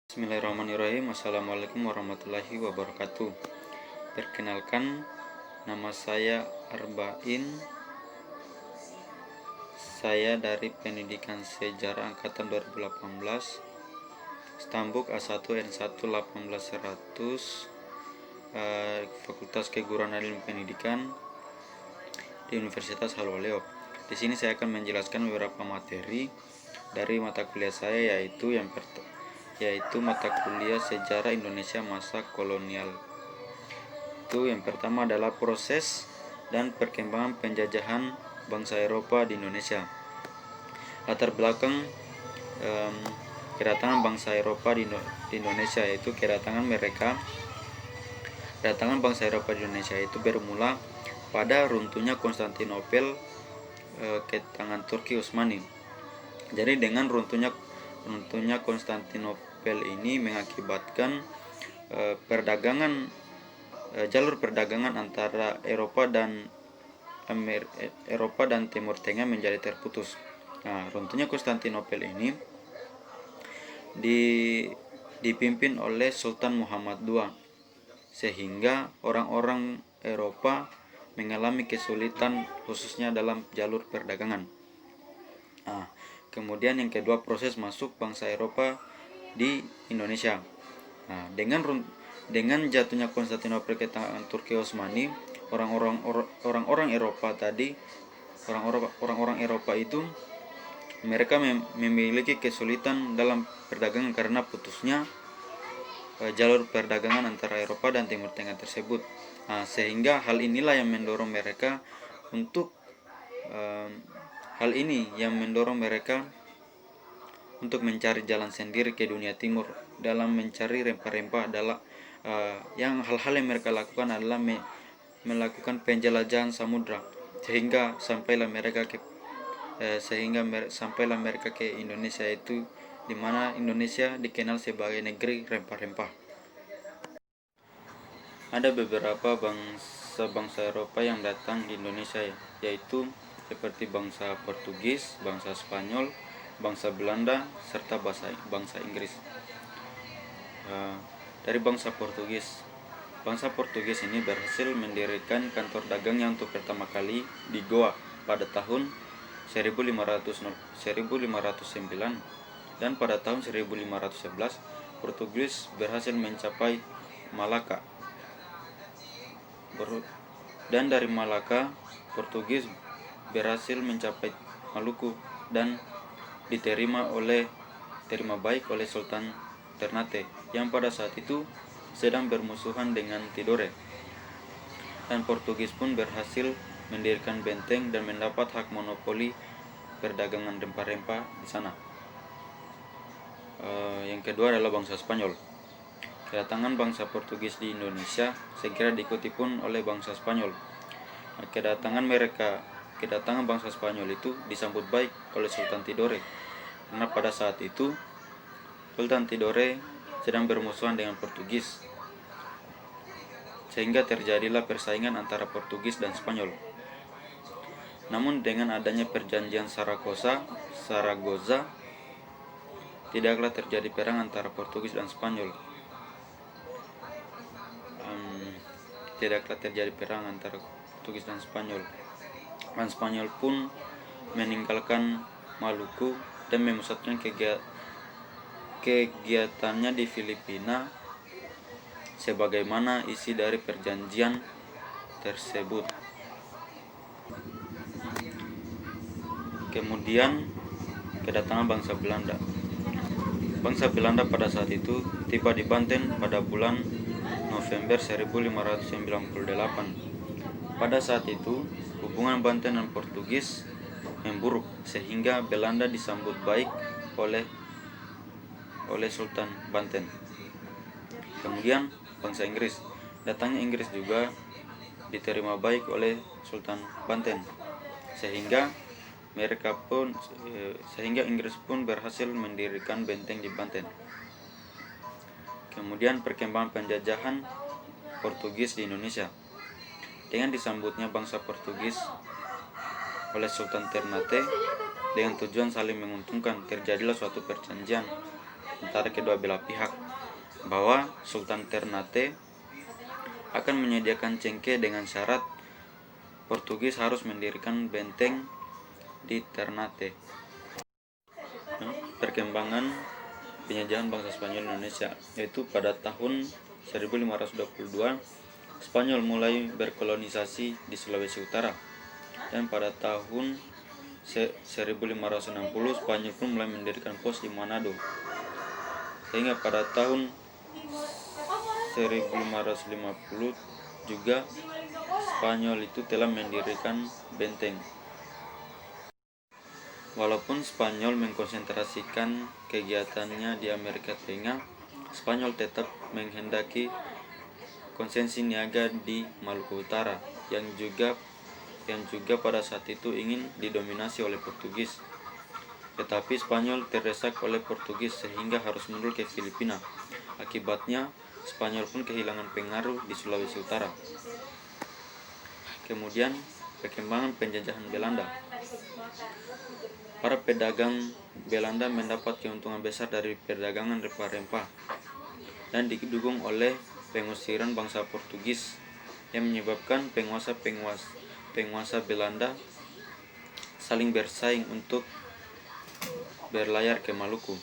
Bismillahirrahmanirrahim. Assalamualaikum warahmatullahi wabarakatuh. Perkenalkan, nama saya Arba'in. Saya dari Pendidikan Sejarah Angkatan 2018, Stambuk A1 N1 18100, Fakultas Keguruan dan Ilmu Pendidikan di Universitas Halwaléo. Di sini saya akan menjelaskan beberapa materi dari mata kuliah saya, yaitu mata kuliah Sejarah Indonesia Masa Kolonial. Yang pertama adalah proses dan perkembangan penjajahan bangsa Eropa di Indonesia. Latar belakang kedatangan bangsa Eropa di Indonesia, yaitu kedatangan bangsa Eropa di Indonesia itu bermula pada runtuhnya Konstantinopel ke tangan Turki Utsmani. Jadi dengan runtuhnya Konstantinopel ini mengakibatkan jalur perdagangan antara Eropa dan Timur Tengah menjadi terputus. Runtuhnya Konstantinopel ini dipimpin oleh Sultan Muhammad II, sehingga orang-orang Eropa mengalami kesulitan khususnya dalam jalur perdagangan. Kemudian yang kedua, proses masuk bangsa Eropa di Indonesia. Dengan jatuhnya Konstantinopel ke tangan Turki Utsmani, orang-orang Eropa itu mereka memiliki kesulitan dalam perdagangan karena putusnya jalur perdagangan antara Eropa dan Timur Tengah tersebut. Sehingga hal inilah yang mendorong mereka untuk mencari jalan sendiri ke dunia timur dalam mencari rempah-rempah. Hal-hal yang mereka lakukan adalah melakukan penjelajahan samudra, sehingga sampailah mereka ke Indonesia, itu di mana Indonesia dikenal sebagai negeri rempah-rempah. Ada beberapa bangsa Eropa yang datang di Indonesia, yaitu seperti bangsa Portugis, bangsa Spanyol, bangsa Belanda, serta bangsa Inggris. Dari bangsa Portugis ini berhasil mendirikan kantor dagangnya untuk pertama kali di Goa pada tahun 1509, dan pada tahun 1511 Portugis berhasil mencapai Malaka, dan dari Malaka Portugis berhasil mencapai Maluku dan diterima baik oleh Sultan Ternate yang pada saat itu sedang bermusuhan dengan Tidore, dan Portugis pun berhasil mendirikan benteng dan mendapat hak monopoli perdagangan rempah-rempah di sana. Yang kedua adalah bangsa Spanyol. Kedatangan bangsa Portugis di Indonesia segera diikuti pun oleh bangsa Spanyol. Kedatangan bangsa Spanyol itu disambut baik oleh Sultan Tidore, karena pada saat itu Sultan Tidore sedang bermusuhan dengan Portugis, sehingga terjadilah persaingan antara Portugis dan Spanyol. Namun dengan adanya perjanjian Saragoza, tidaklah terjadi perang antara Portugis dan Spanyol. Dan Spanyol pun meninggalkan Maluku dan memusatkan kegiatannya di Filipina sebagaimana isi dari perjanjian tersebut. Kemudian kedatangan bangsa Belanda. Bangsa Belanda pada saat itu tiba di Banten pada bulan November 1598. Pada saat itu hubungan Banten dan Portugis memburuk, sehingga Belanda disambut baik oleh Sultan Banten. Kemudian bangsa Inggris. Datangnya Inggris juga diterima baik oleh Sultan Banten, sehingga Inggris pun berhasil mendirikan benteng di Banten. Kemudian perkembangan penjajahan Portugis di Indonesia. Dengan disambutnya bangsa Portugis oleh Sultan Ternate dengan tujuan saling menguntungkan, terjadilah suatu perjanjian antara kedua belah pihak bahwa Sultan Ternate akan menyediakan cengkeh dengan syarat Portugis harus mendirikan benteng di Ternate. Perkembangan penjajahan bangsa Spanyol Indonesia, yaitu pada tahun 1522 Spanyol mulai berkolonisasi di Sulawesi Utara, dan pada tahun 1560 Spanyol pun mulai mendirikan pos di Manado, sehingga pada tahun 1550 juga Spanyol itu telah mendirikan benteng. Walaupun Spanyol mengkonsentrasikan kegiatannya di Amerika Tengah, Spanyol tetap menghendaki konsesi niaga di Maluku Utara yang juga pada saat itu ingin didominasi oleh Portugis. Tetapi Spanyol terdesak oleh Portugis sehingga harus mundur ke Filipina. Akibatnya Spanyol pun kehilangan pengaruh di Sulawesi Utara. Kemudian perkembangan penjajahan Belanda. Para pedagang Belanda mendapat keuntungan besar dari perdagangan rempah-rempah dan didukung oleh pengusiran bangsa Portugis yang menyebabkan penguasa Belanda saling bersaing untuk berlayar ke Maluku.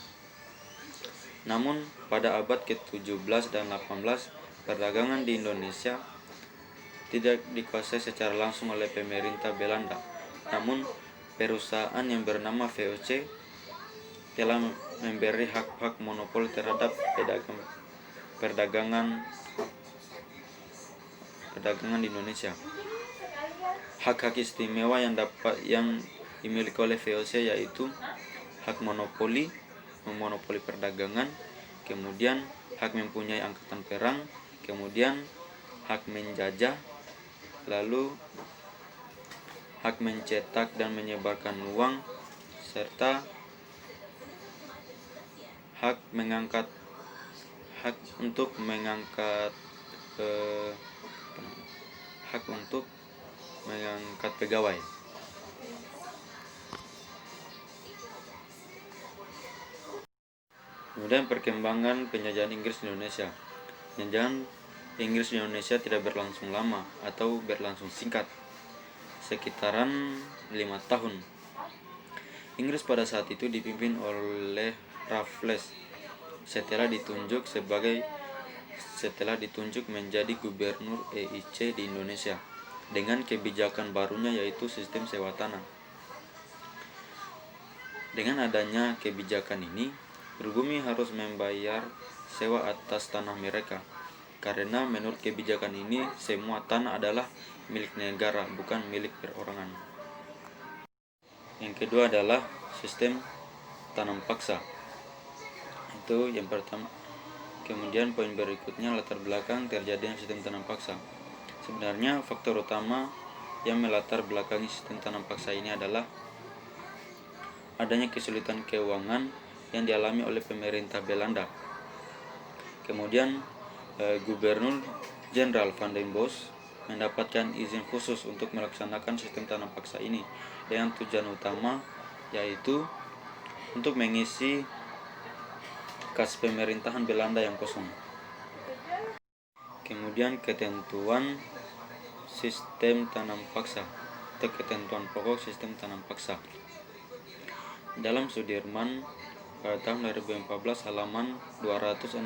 Namun pada abad ke-17 dan 18 perdagangan di Indonesia tidak dikuasai secara langsung oleh pemerintah Belanda. Namun perusahaan yang bernama VOC telah memberi hak-hak monopoli terhadap perdagangan di Indonesia. Hak-hak istimewa yang dimiliki oleh VOC yaitu hak memonopoli perdagangan, kemudian hak mempunyai angkatan perang, kemudian hak menjajah, lalu hak mencetak dan menyebarkan uang, serta hak untuk mengangkat pegawai. Kemudian perkembangan penjajahan Inggris di Indonesia. Penjajahan Inggris di Indonesia tidak berlangsung lama atau berlangsung singkat, sekitaran 5 tahun. Inggris pada saat itu dipimpin oleh Raffles setelah ditunjuk menjadi gubernur EIC di Indonesia dengan kebijakan barunya yaitu sistem sewa tanah. Dengan adanya kebijakan ini, pribumi harus membayar sewa atas tanah mereka, karena menurut kebijakan ini semua tanah adalah milik negara, bukan milik perorangan. Yang kedua adalah sistem tanam paksa. Itu yang pertama. Kemudian poin berikutnya latar belakang terjadinya sistem tanam paksa. Sebenarnya faktor utama yang melatar belakangi sistem tanam paksa ini adalah adanya kesulitan keuangan yang dialami oleh pemerintah Belanda. Kemudian Gubernur Jenderal Van den Bosch mendapatkan izin khusus untuk melaksanakan sistem tanam paksa ini dengan tujuan utama yaitu untuk mengisi kas pemerintahan Belanda yang kosong. Kemudian ketentuan sistem tanam paksa atau ketentuan pokok sistem tanam paksa. Dalam Sudirman pada tahun 2014 halaman 267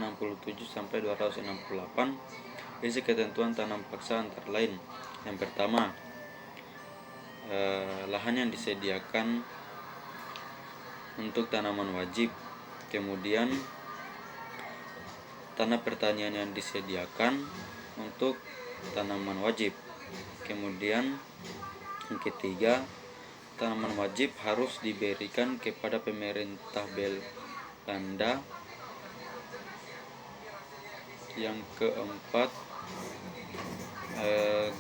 sampai 268 isi ketentuan tanam paksa antara lain. Yang pertama, lahan yang disediakan untuk tanaman wajib. Kemudian tanah pertanian yang disediakan untuk tanaman wajib. Kemudian yang ketiga, tanaman wajib harus diberikan kepada pemerintah Belanda. Yang keempat,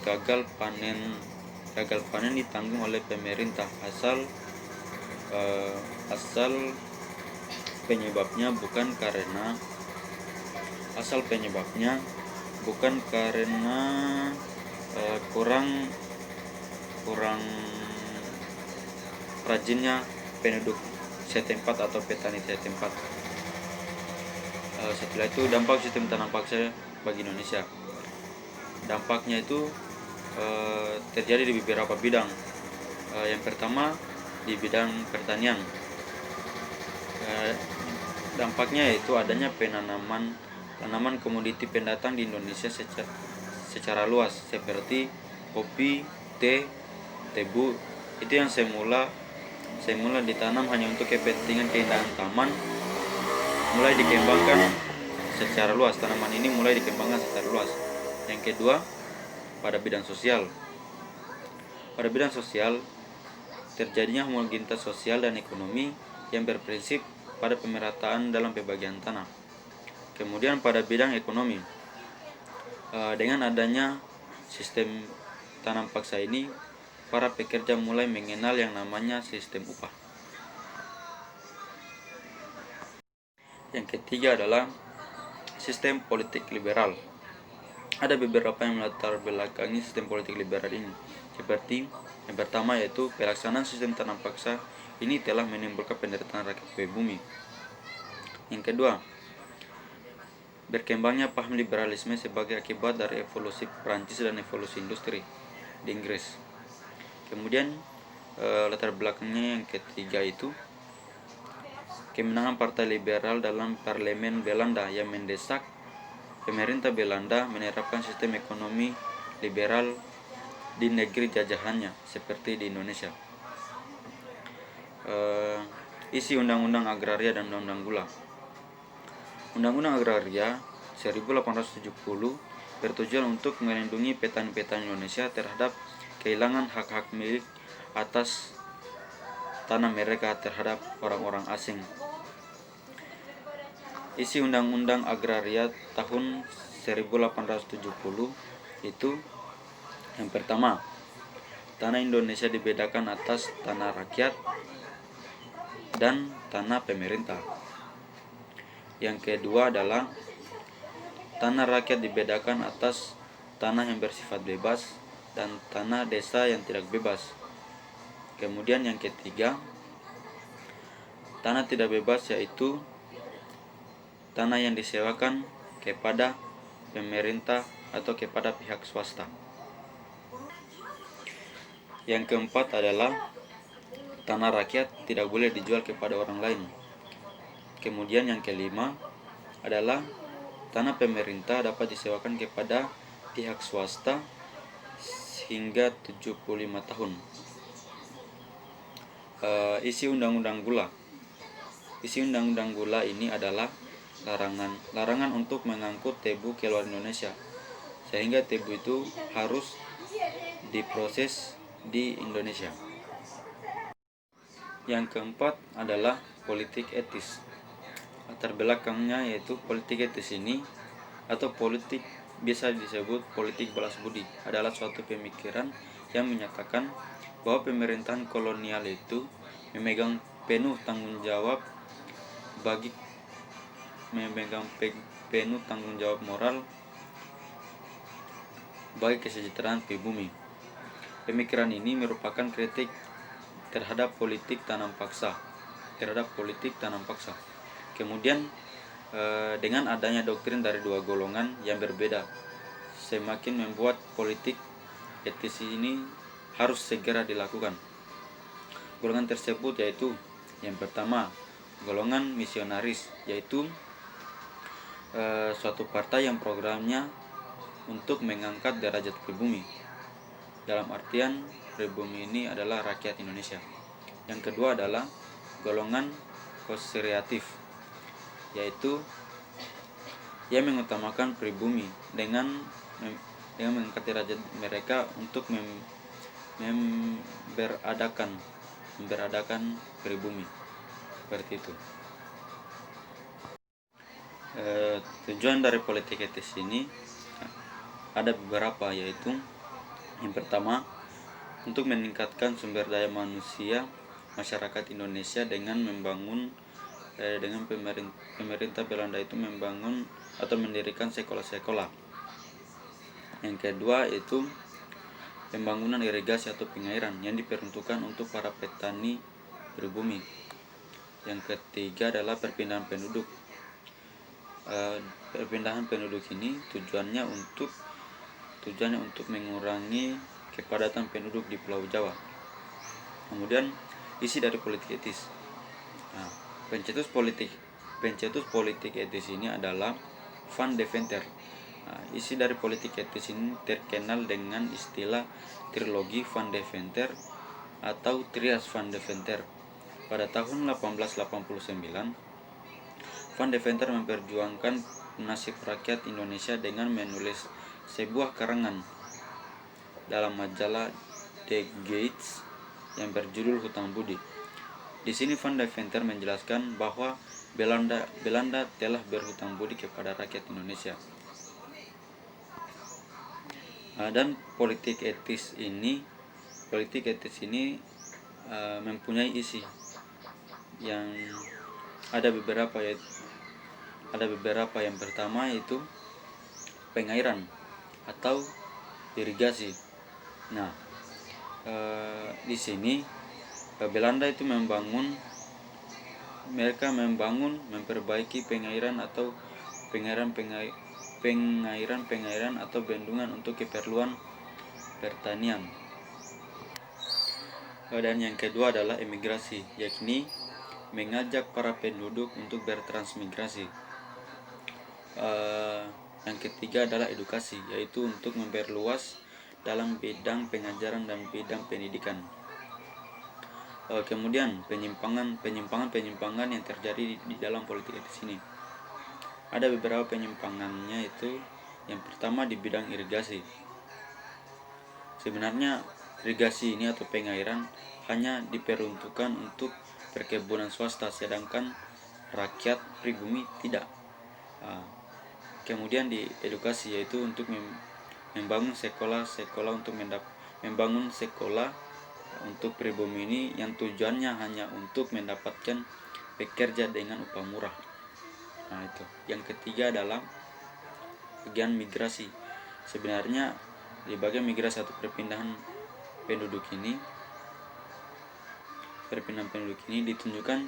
gagal panen ditanggung oleh pemerintah asal penyebabnya bukan karena kurang rajinnya penduduk setempat atau petani setempat. Setelah itu dampak sistem tanam paksa bagi Indonesia. Dampaknya itu terjadi di beberapa bidang. Yang pertama di bidang pertanian. Dampaknya yaitu adanya tanaman komoditi pendatang di Indonesia secara luas seperti kopi, teh, tebu. Itu yang semula ditanam hanya untuk kepentingan keindahan taman mulai dikembangkan secara luas. Tanaman ini mulai dikembangkan secara luas. Yang kedua, pada bidang sosial. Pada bidang sosial terjadinya homogenitas sosial dan ekonomi yang berprinsip pada pemerataan dalam pembagian tanah. Kemudian pada bidang ekonomi, dengan adanya sistem tanam paksa ini, para pekerja mulai mengenal yang namanya sistem upah. Yang ketiga adalah sistem politik liberal. Ada beberapa yang melatar belakangi sistem politik liberal ini, seperti yang pertama yaitu pelaksanaan sistem tanam paksa ini telah menimbulkan penderitaan rakyat pribumi. Yang kedua, berkembangnya paham liberalisme sebagai akibat dari evolusi Prancis dan evolusi industri di Inggris. Kemudian latar belakangnya yang ketiga itu kemenangan Partai Liberal dalam Parlemen Belanda yang mendesak pemerintah Belanda menerapkan sistem ekonomi liberal di negeri jajahannya seperti di Indonesia. Isi Undang-Undang Agraria dan Undang-Undang Gula. Undang-Undang Agraria 1870 bertujuan untuk melindungi petani-petani Indonesia terhadap kehilangan hak-hak milik atas tanah mereka terhadap orang-orang asing. Isi Undang-Undang Agraria tahun 1870 itu yang pertama, tanah Indonesia dibedakan atas tanah rakyat dan tanah pemerintah. Yang kedua adalah tanah rakyat dibedakan atas tanah yang bersifat bebas dan tanah desa yang tidak bebas. Kemudian yang ketiga, tanah tidak bebas yaitu tanah yang disewakan kepada pemerintah atau kepada pihak swasta. Yang keempat adalah tanah rakyat tidak boleh dijual kepada orang lain. Kemudian yang kelima adalah tanah pemerintah dapat disewakan kepada pihak swasta hingga 75 tahun. Isi Undang-Undang Gula. Isi Undang-Undang Gula ini adalah larangan untuk mengangkut tebu ke luar Indonesia, sehingga tebu itu harus diproses di Indonesia. Yang keempat adalah politik etis. Latar belakangnya yaitu politik etis ini atau politik bisa disebut politik balas budi adalah suatu pemikiran yang menyatakan bahwa pemerintahan kolonial itu memegang penuh tanggung jawab moral bagi kesejahteraan pribumi. Pemikiran ini merupakan kritik terhadap politik tanam paksa. Kemudian dengan adanya doktrin dari dua golongan yang berbeda, semakin membuat politik etis ini harus segera dilakukan. Golongan tersebut yaitu yang pertama, golongan misionaris, yaitu suatu partai yang programnya untuk mengangkat derajat pribumi. Dalam artian pribumi ini adalah rakyat Indonesia. Yang kedua adalah golongan konservatif, yaitu yang mengutamakan pribumi dengan mengangkat derajat mereka untuk memberadakan pribumi. Seperti itu. Tujuan dari politik etis ini ada beberapa, yaitu yang pertama, untuk meningkatkan sumber daya manusia masyarakat Indonesia dengan pemerintah Belanda itu membangun atau mendirikan sekolah-sekolah. Yang kedua itu pembangunan irigasi atau pengairan yang diperuntukkan untuk para petani pribumi. Yang ketiga adalah perpindahan penduduk. Perpindahan penduduk ini tujuannya untuk mengurangi kepadatan penduduk di Pulau Jawa. Kemudian isi dari politik etis. Nah, pencetus politik etis ini adalah Van Deventer. Nah, isi dari politik etis ini terkenal dengan istilah trilogi Van Deventer atau Trias Van Deventer. Pada tahun 1889, Van Deventer memperjuangkan nasib rakyat Indonesia dengan menulis sebuah karangan dalam majalah The Gates yang berjudul Hutang Budi. Di sini Van Deventer menjelaskan bahwa Belanda telah berhutang budi kepada rakyat Indonesia. Dan politik etis ini mempunyai isi yang ada beberapa. Yang pertama yaitu pengairan atau irigasi. Nah, di sini Belanda itu memperbaiki pengairan atau bendungan untuk keperluan pertanian. Dan yang kedua adalah emigrasi, yakni mengajak para penduduk untuk bertransmigrasi. Yang ketiga adalah edukasi, yaitu untuk memperluas dalam bidang pengajaran dan bidang pendidikan. Kemudian penyimpangan yang terjadi di dalam politik etis ini. Ada beberapa penyimpangannya, itu yang pertama di bidang irigasi. Sebenarnya irigasi ini atau pengairan hanya diperuntukkan untuk perkebunan swasta, sedangkan rakyat pribumi tidak. Kemudian di edukasi, yaitu untuk membangun sekolah untuk pribumi ini, yang tujuannya hanya untuk mendapatkan pekerja dengan upah murah. Nah, itu. Yang ketiga adalah bagian migrasi. Sebenarnya di bagian migrasi atau perpindahan penduduk ini ditunjukkan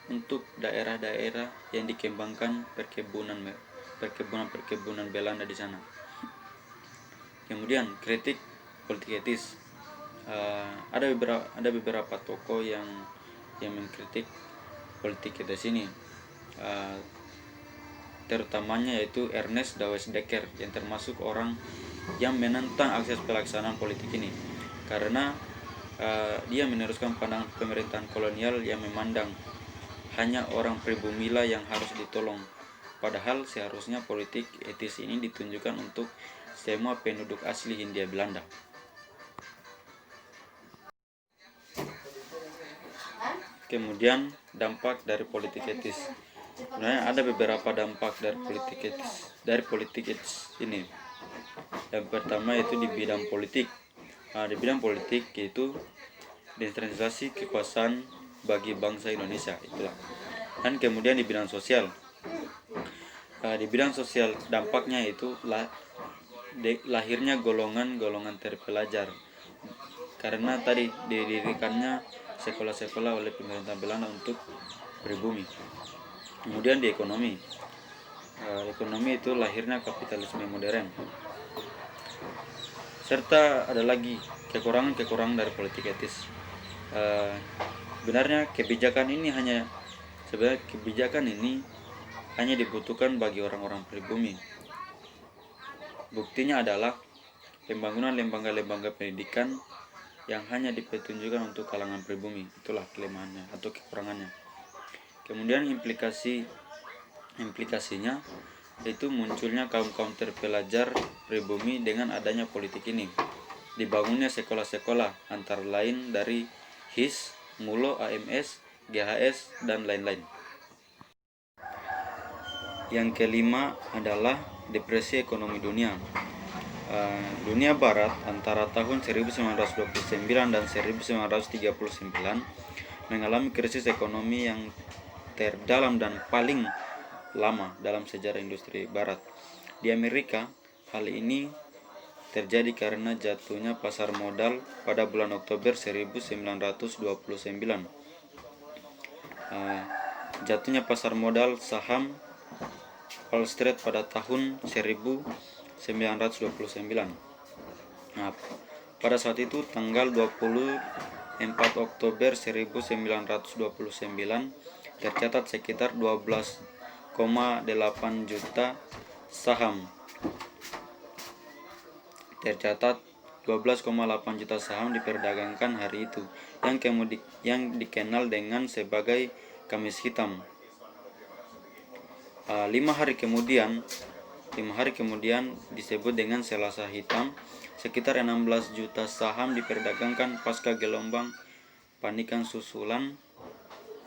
untuk daerah-daerah yang dikembangkan perkebunan Belanda di sana. Kemudian kritik politik etis. Ada beberapa tokoh yang mengkritik politik etis ini. Terutamanya yaitu Ernest Dawes Dekker, yang termasuk orang yang menentang akses pelaksanaan politik ini, karena dia meneruskan pandangan pemerintahan kolonial yang memandang hanya orang pribumilah yang harus ditolong, padahal seharusnya politik etis ini ditunjukkan untuk semua penduduk asli Hindia Belanda. Kemudian dampak dari politik etis. Sebenarnya ada beberapa dampak dari politik etis ini. Yang pertama itu di bidang politik. Di bidang politik yaitu desentralisasi kekuasaan bagi bangsa Indonesia, itulah. Dan kemudian di bidang sosial. Di bidang sosial dampaknya itu lahirnya golongan-golongan terpelajar, karena tadi didirikannya sekolah-sekolah oleh pemerintah Belanda untuk pribumi. Kemudian di ekonomi. Ekonomi itu lahirnya kapitalisme modern. Serta ada lagi kekurangan dari politik etis. Sebenarnya kebijakan ini hanya dibutuhkan bagi orang-orang pribumi. Buktinya adalah pembangunan lembaga-lembaga pendidikan yang hanya dipertunjukkan untuk kalangan pribumi. Itulah kelemahannya atau kekurangannya. Kemudian implikasinya yaitu munculnya kaum-kaum terpelajar pribumi dengan adanya politik ini. Dibangunnya sekolah-sekolah antara lain dari HIS, MULO, AMS, GHS, dan lain-lain. Yang kelima adalah depresi ekonomi dunia. Dunia Barat antara tahun 1929 dan 1939 mengalami krisis ekonomi yang terdalam dan paling lama dalam sejarah industri Barat. Di Amerika, hal ini terjadi karena jatuhnya pasar modal pada bulan Oktober 1929. Jatuhnya pasar modal saham Wall Street pada tahun 1929. Nah, pada saat itu tanggal 24 Oktober 1929 tercatat sekitar 12,8 juta saham. Tercatat 12,8 juta saham diperdagangkan hari itu, yang dikenal dengan sebagai Kamis Hitam. 5 hari kemudian disebut dengan Selasa Hitam. Sekitar 16 juta saham diperdagangkan pasca gelombang panikan susulan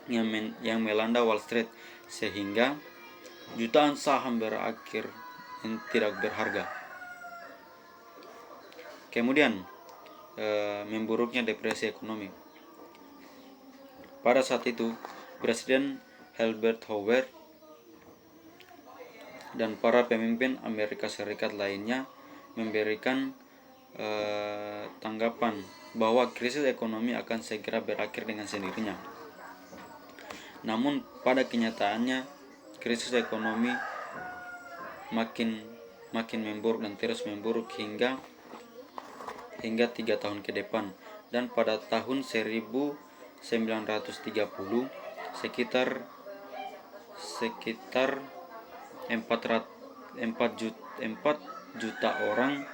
yang melanda Wall Street, sehingga jutaan saham berakhir tidak berharga. Kemudian memburuknya depresi ekonomi. Pada saat itu Presiden Herbert Hoover dan para pemimpin Amerika Serikat lainnya memberikan tanggapan bahwa krisis ekonomi akan segera berakhir dengan sendirinya. Namun pada kenyataannya krisis ekonomi makin memburuk dan terus memburuk hingga 3 tahun ke depan, dan pada tahun 1930 sekitar 4 juta orang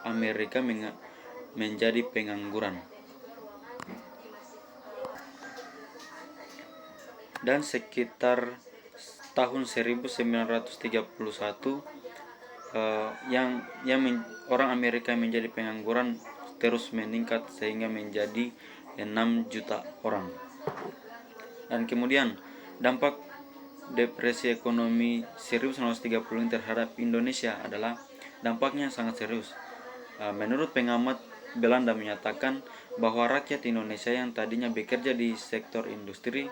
Amerika menjadi pengangguran. Dan sekitar tahun 1931 orang Amerika menjadi pengangguran terus meningkat sehingga menjadi 6 juta orang. Dan kemudian dampak depresi ekonomi 1930 terhadap Indonesia adalah dampaknya sangat serius. Menurut pengamat Belanda menyatakan bahwa rakyat Indonesia yang tadinya bekerja di sektor industri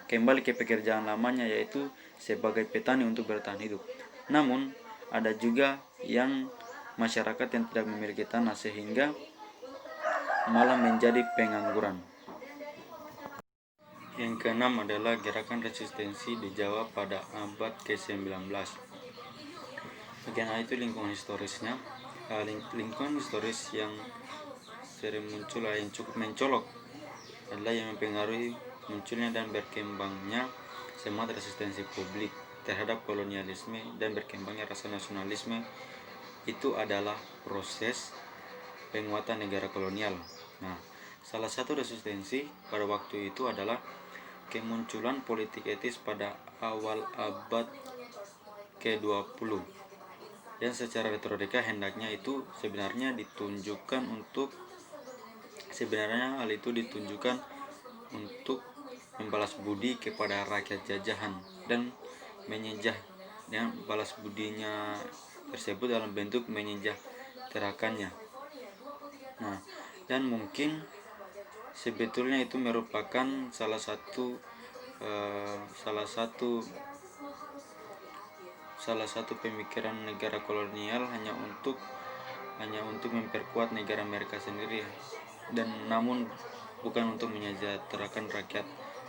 kembali ke pekerjaan lamanya, yaitu sebagai petani untuk bertahan hidup. Namun ada juga yang masyarakat yang tidak memiliki tanah sehingga malah menjadi pengangguran. Yang keenam adalah gerakan resistensi di Jawa pada abad ke-19. Bagian A itu lingkungan historisnya. Lingkungan historis yang sering muncul yang cukup mencolok adalah yang mempengaruhi munculnya dan berkembangnya semangat resistensi publik terhadap kolonialisme dan berkembangnya rasa nasionalisme. Itu adalah proses penguatan negara kolonial. Nah, salah satu resistensi pada waktu itu adalah kemunculan politik etis pada awal abad ke-20. Dan secara retorika hendaknya itu sebenarnya hal itu ditunjukkan untuk membalas budi kepada rakyat jajahan dan balas budinya tersebut dalam bentuk menyejahterakannya. Nah, dan mungkin sebetulnya itu merupakan salah satu pemikiran negara kolonial hanya untuk memperkuat negara mereka sendiri, dan namun bukan untuk menyejahterakan rakyat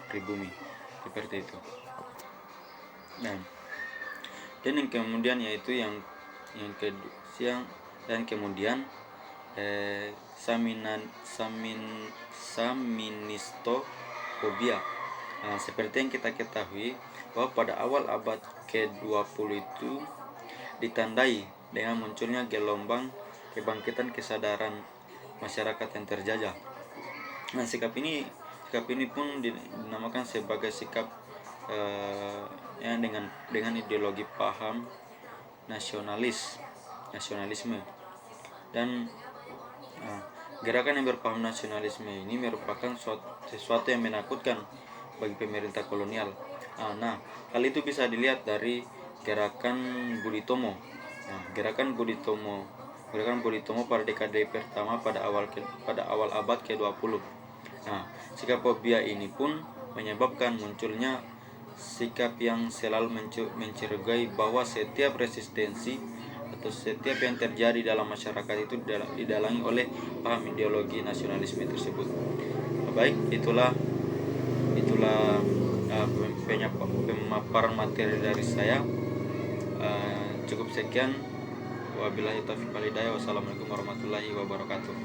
pribumi seperti itu. Dan yang kemudian yaitu kemudian saministofobia. Seperti yang kita ketahui bahwa pada awal abad ke-20 itu ditandai dengan munculnya gelombang kebangkitan kesadaran masyarakat yang terjajah. Nah, sikap ini pun dinamakan sebagai sikap dengan ideologi paham nasionalisme. Dan gerakan yang berpaham nasionalisme ini merupakan sesuatu yang menakutkan bagi pemerintah kolonial. Nah, hal itu bisa dilihat dari gerakan Budi Tomo. Gerakan Budi Tomo pada dekade pertama pada awal abad ke-20. Sikap fobia ini pun menyebabkan munculnya sikap yang selalu mencurigai bahwa setiap resistensi atau setiap yang terjadi dalam masyarakat itu didalangi oleh paham ideologi nasionalisme tersebut. Baik, itulah pemaparan materi dari saya. Cukup sekian. Wabillahi taufiq wal hidayah. Wassalamualaikum warahmatullahi wabarakatuh.